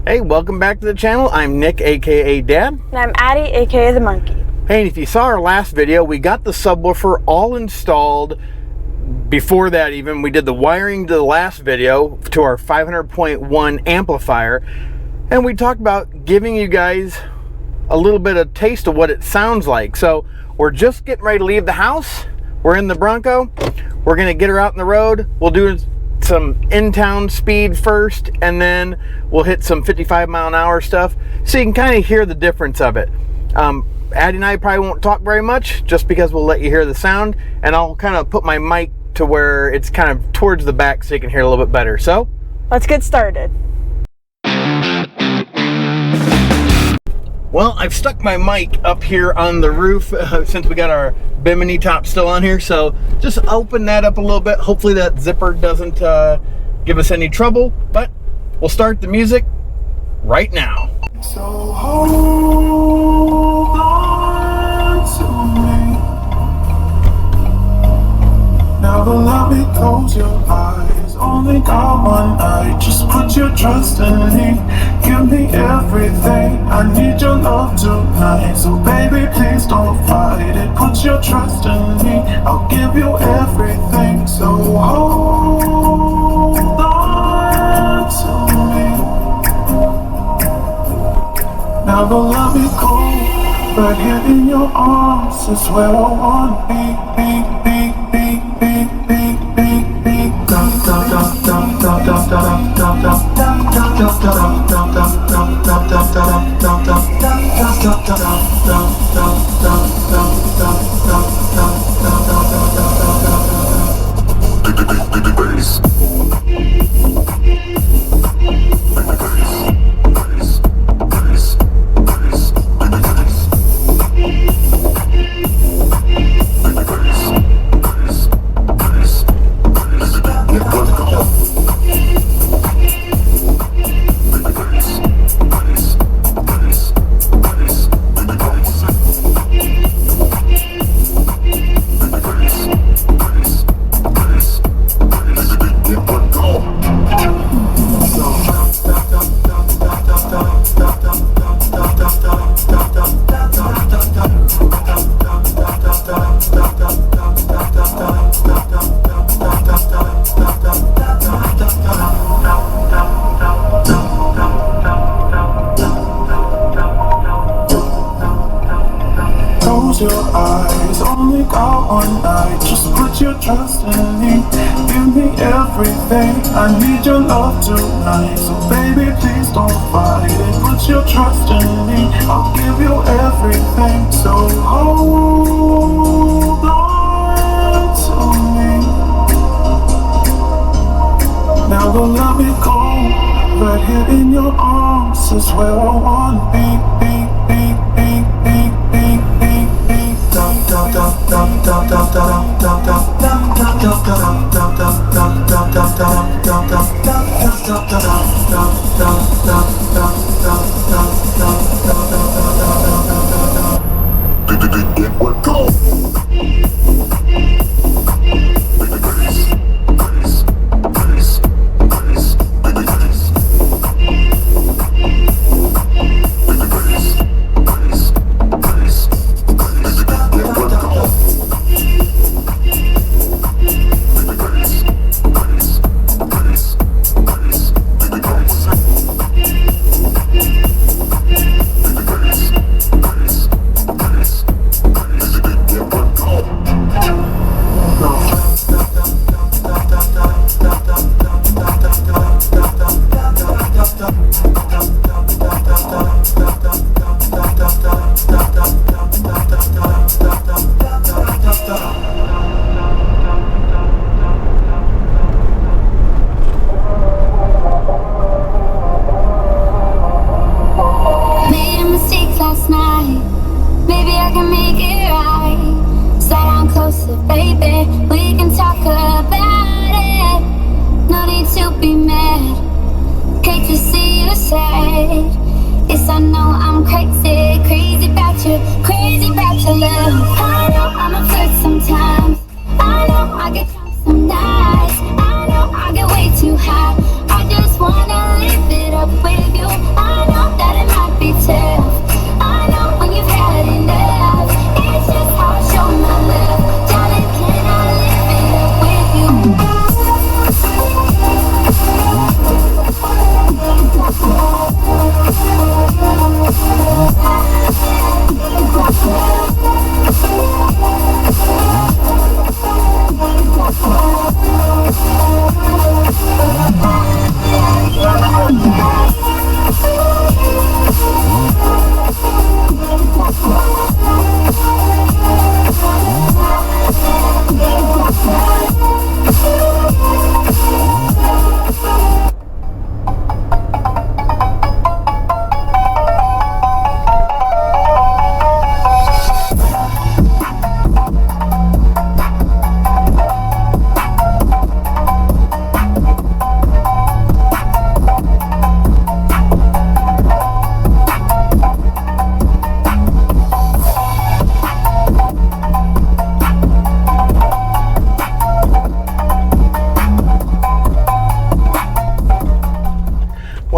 Hey, welcome back to the channel. I'm Nick, aka Dad. And I'm Addie, aka the Monkey. Hey, and if you saw our last video, we got the subwoofer all installed. Before that even, we did the wiring to the last video to our 500.1 amplifier. And we talked about giving you guys a little bit of taste of what it sounds like. So we're just getting ready to leave the house. We're in the Bronco. We're gonna get her out on the road. We'll do some in-town speed first, and then we'll hit some 55-mile-an-hour stuff so you can kind of hear the difference of it. Addie and I probably won't talk very much just because we'll let you hear the sound, and I'll kind of put my mic to where it's kind of towards the back so you can hear a little bit better. So let's get started. Well, I've stuck my mic up here on the roof since we got our bimini top still on here. So just open that up a little bit. Hopefully that zipper doesn't give us any trouble, but we'll start the music right now. So hold on to me. Never let me close your eyes. Only got one night. Just put your trust in me. Give me everything. I need your love tonight. So baby, please don't fight it. Put your trust in me. I'll give you everything. So hold on to me. Never let me go. Right here in your arms is where I want be. Close your eyes, only got one night. Just put your trust in me. Give me everything. I need your love tonight. So baby, please don't fight it. Put your trust in me. I'll give you everything. So hold on to me. Never let me go. Right here in your arms is where I wanna be.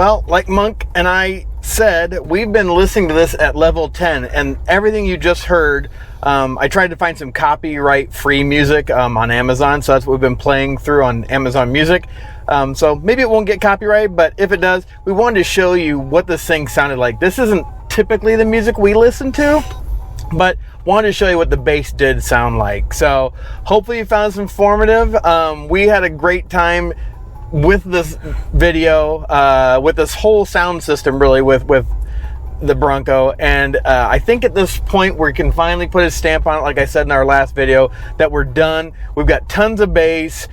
Well, like Monk and I said, we've been listening to this at level 10, and everything you just heard, I tried to find some copyright-free music on Amazon, so that's what we've been playing through on Amazon Music. So maybe it won't get copyrighted, but if it does, we wanted to show you what this thing sounded like. This isn't typically the music we listen to, but wanted to show you what the bass did sound like. So hopefully you found this informative. We had a great time with this video, with this whole sound system, really, with the Bronco, and I think at this point we can finally put a stamp on it, like I said in our last video, that we're done. We've got tons of bass.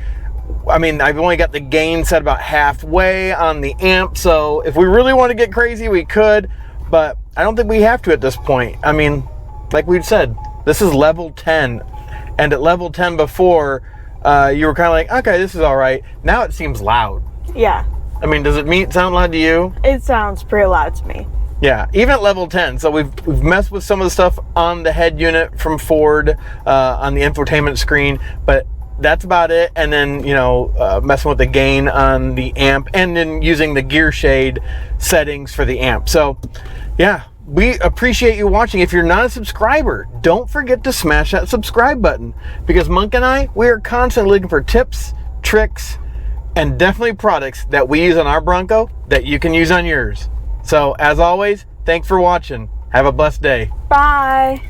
I mean, I've only got the gain set about halfway on the amp, so if we really want to get crazy, we could, but I don't think we have to at this point. I mean, like we said, this is level 10, and at level 10 before, you were kind of like, okay, this is all right. Now it seems loud. Yeah. I mean, does it sound loud to you? It sounds pretty loud to me. Yeah, even at level 10. So we've messed with some of the stuff on the head unit from Ford, on the infotainment screen, but that's about it. And then, you know, messing with the gain on the amp, and then using the gear shade settings for the amp. So yeah, we appreciate you watching. If you're not a subscriber, don't forget to smash that subscribe button, because Monk and I, we are constantly looking for tips, tricks, and definitely products that we use on our Bronco that you can use on yours. So as always, thanks for watching. Have a blessed day. Bye.